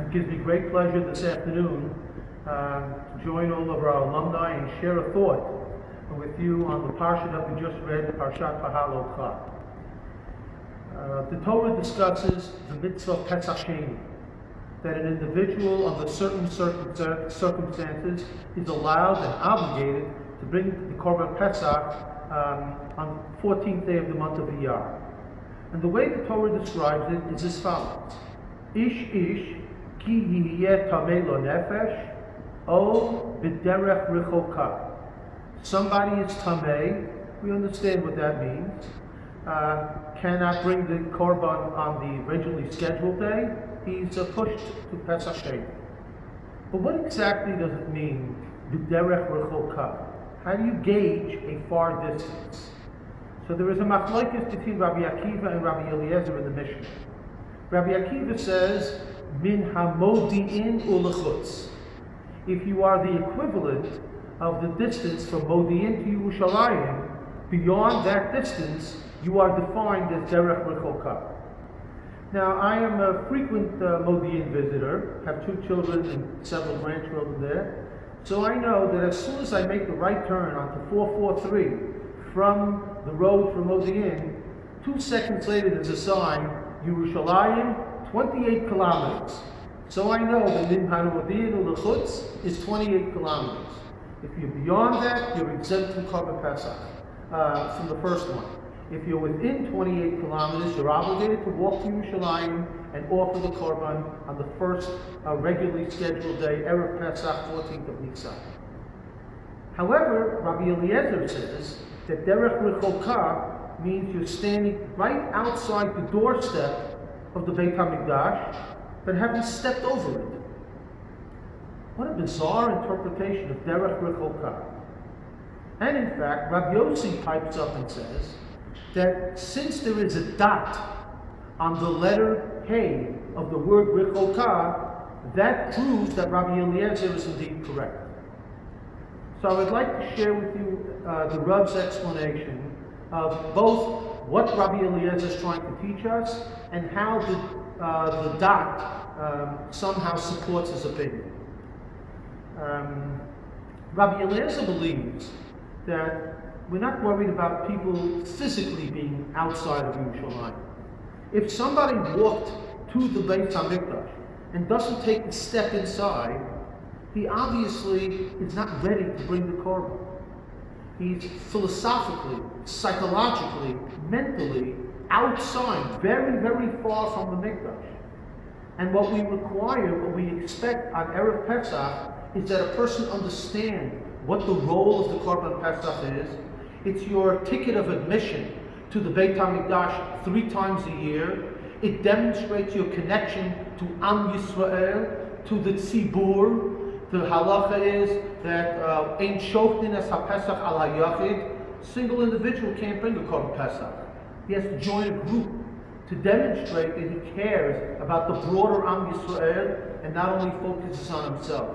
It gives me great pleasure this afternoon to join all of our alumni and share a thought with you on the parsha that we just read, Parshat Pahalotcha. The Torah discusses the mitzvah of Pesach Sheni, that an individual under certain circumstances is allowed and obligated to bring the Korban Pesach on the 14th day of the month of Iyar. And the way the Torah describes it is as follows: Ish ish ki yihiyeh tameh lo nefesh o b'derech rechoka. Somebody is tameh. We understand what that means. Cannot bring the korban on the originally scheduled day. He's pushed to Pesach Sheni. But what exactly does it mean, b'derech rechoka? How do you gauge a far distance? So there is a machlokes between Rabbi Akiva and Rabbi Eliezer in the Mishnah. Rabbi Akiva says, min hamodi'in ulechutz. If you are the equivalent of the distance from Modi'in to Yerushalayim, beyond that distance, you are defined as derech rechoka. Now, I am a frequent Modi'in visitor, have 2 children and several grandchildren there, so I know that as soon as I make the right turn onto 443 from the road from Modi'in, 2 seconds later there's a sign, Yerushalayim, 28 kilometers. So I know that min Modi'in ulechutz is 28 kilometers. If you're beyond that, you're exempt from Korban Pesach, from the first one. If you're within 28 kilometers, you're obligated to walk to Yerushalayim and offer the Korban on the first regularly scheduled day, Erev Pesach, 14th of Nisan. However, Rabbi Eliezer says that derech rechoka means you're standing right outside the doorstep of the Beit HaMikdash, but haven't stepped over it. What a bizarre interpretation of derech rechoka. And in fact, Rabbi Yossi pipes up and says that since there is a dot on the letter Hey of the word rechoka, that proves that Rabbi Eliezer is indeed correct. So I would like to share with you the Rav's explanation of both what Rabbi Eliezer is trying to teach us and how the dot somehow supports his opinion. Rabbi Eliezer believes that we're not worried about people physically being outside of Yerushalayim. If somebody walked to the Beit HaMikdash and doesn't take the step inside, he obviously is not ready to bring the korban. He's philosophically, psychologically, mentally outside, very, very far from the Mikdash. And what we require, what we expect on Erev Pesach is that a person understand what the role of the Korban Pesach is. It's your ticket of admission to the Beit HaMikdash 3 times a year. It demonstrates your connection to Am Yisrael, to the Tzibur. The halacha is that ein shoftin es haPesach al hayachid. Single individual can't bring a Korban Pesach. He has to join a group to demonstrate that he cares about the broader Am Yisrael and not only focuses on himself.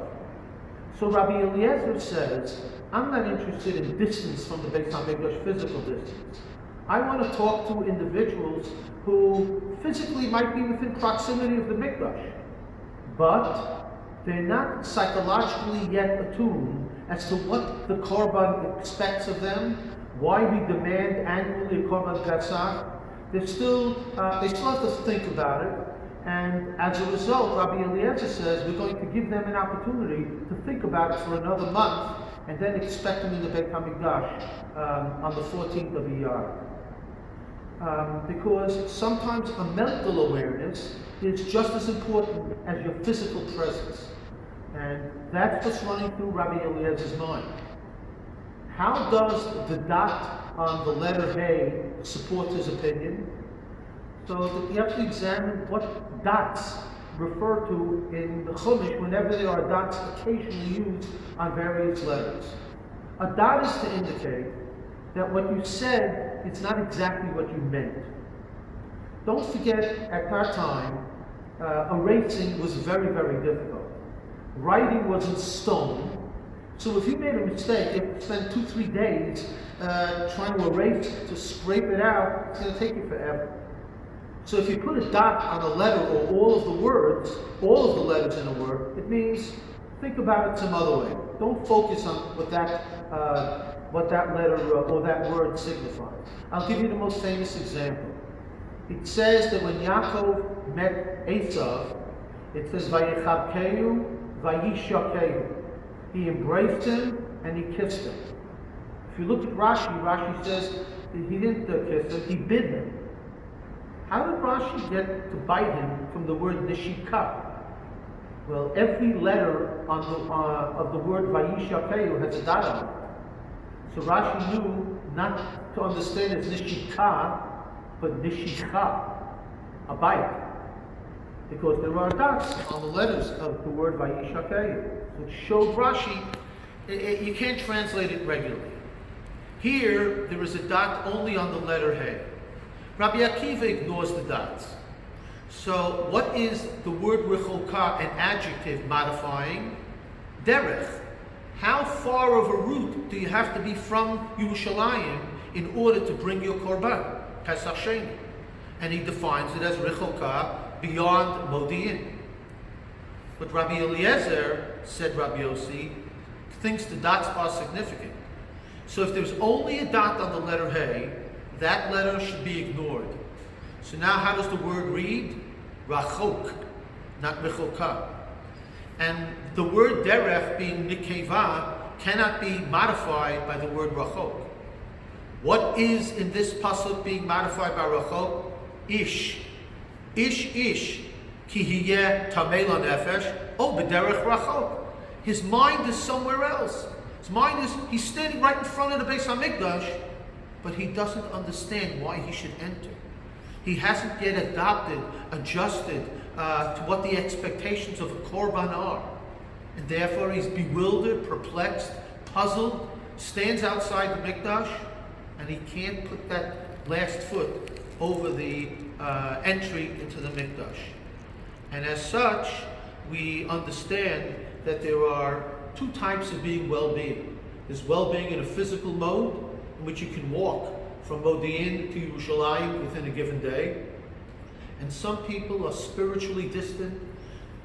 So Rabbi Eliezer says, I'm not interested in distance from the Beit HaMikdash, physical distance. I want to talk to individuals who physically might be within proximity of the Mikdash, but they're not psychologically yet attuned as to what the Korban expects of them, why we demand annually a Korban Pesach. They still have to think about it, and as a result, Rabbi Eliezer says we're going to give them an opportunity to think about it for another month, and then expect them in the Beit HaMikdash on the 14th of Iyar. Because sometimes a mental awareness is just as important as your physical presence. And that's what's running through Rabbi Eliezer's mind. How does the dot on the letter Hey support his opinion? So that you have to examine what dots refer to in the Chumash whenever there are dots occasionally used on various letters. A dot is to indicate that what you said is not exactly what you meant. Don't forget, at that time, erasing was very, very difficult. Writing was in stone, so if you made a mistake, you have to spend 2-3 days trying to erase, to scrape it out. It's going to take you forever. So if you put a dot on a letter or all of the words, all of the letters in a word. It means think about it some other way. Don't focus on what that letter or that word signifies. I'll give you the most famous example. It says that when Yaakov met Esav, it says Vayechabkehu, Vayishakehu. He embraced him and he kissed him. If you look at Rashi, Rashi says that he didn't kiss him, he bit him. How did Rashi get to bite him from the word nishika? Well, every letter of the word Vayishakehu has a dot on it. So Rashi knew not to understand as nishika, but nishika, a bite. Because there are dots on the letters of the word Vayishakehu. So it showed Rashi, you can't translate it regularly. Here, there is a dot only on the letter Hey. Rabbi Akiva ignores the dots. So what is the word Rechoka, an adjective modifying? Derech. How far of a route do you have to be from Yerushalayim in order to bring your korban, Pesach Sheni? And he defines it as Rechoka, beyond Modi'in. But Rabbi Eliezer, said Rabbi Yossi, thinks the dots are significant. So if there's only a dot on the letter Hey, that letter should be ignored. So now how does the word read? Rachok, not Rechoka. And the word derech, being nikeva, cannot be modified by the word rachok. What is in this pasuk being modified by rachok? Ish. Ish. Ki hiyeh tamei nefesh. Oh, b'derech rachok. His mind is somewhere else. His mind is, he's standing right in front of the Beis HaMikdash, but he doesn't understand why he should enter. He hasn't yet adjusted to what the expectations of a korban are. And therefore he's bewildered, perplexed, puzzled, stands outside the Mikdash, and he can't put that last foot over the entry into the Mikdash. And as such, we understand that there are two types of being well-being. There's well-being in a physical mode, in which you can walk from Modi'in to Yerushalayim within a given day. And some people are spiritually distant,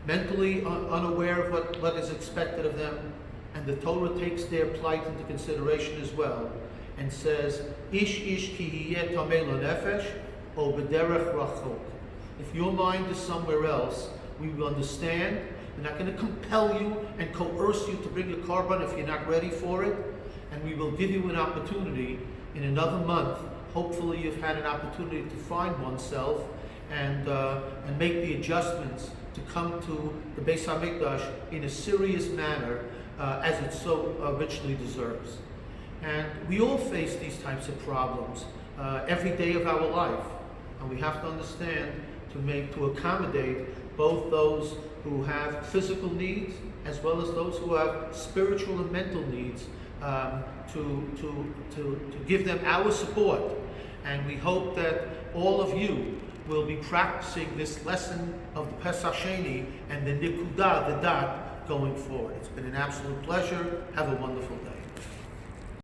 mentally unaware of what is expected of them, and the Torah takes their plight into consideration as well, and says, Ish ki hiyeh tamei nefesh, o b'derech rachok. If your mind is somewhere else, we will understand. We're not going to compel you and coerce you to bring a korban if you're not ready for it, and we will give you an opportunity in another month. Hopefully you've had an opportunity to find oneself and make the adjustments to come to the Beis HaMikdash in a serious manner as it so richly deserves. And we all face these types of problems every day of our life, and we have to understand to accommodate both those who have physical needs as well as those who have spiritual and mental needs, to give them our support. And we hope that all of you will be practicing this lesson of the Pesach Sheni and the Nikudah, the dot, going forward. It's been an absolute pleasure. Have a wonderful day.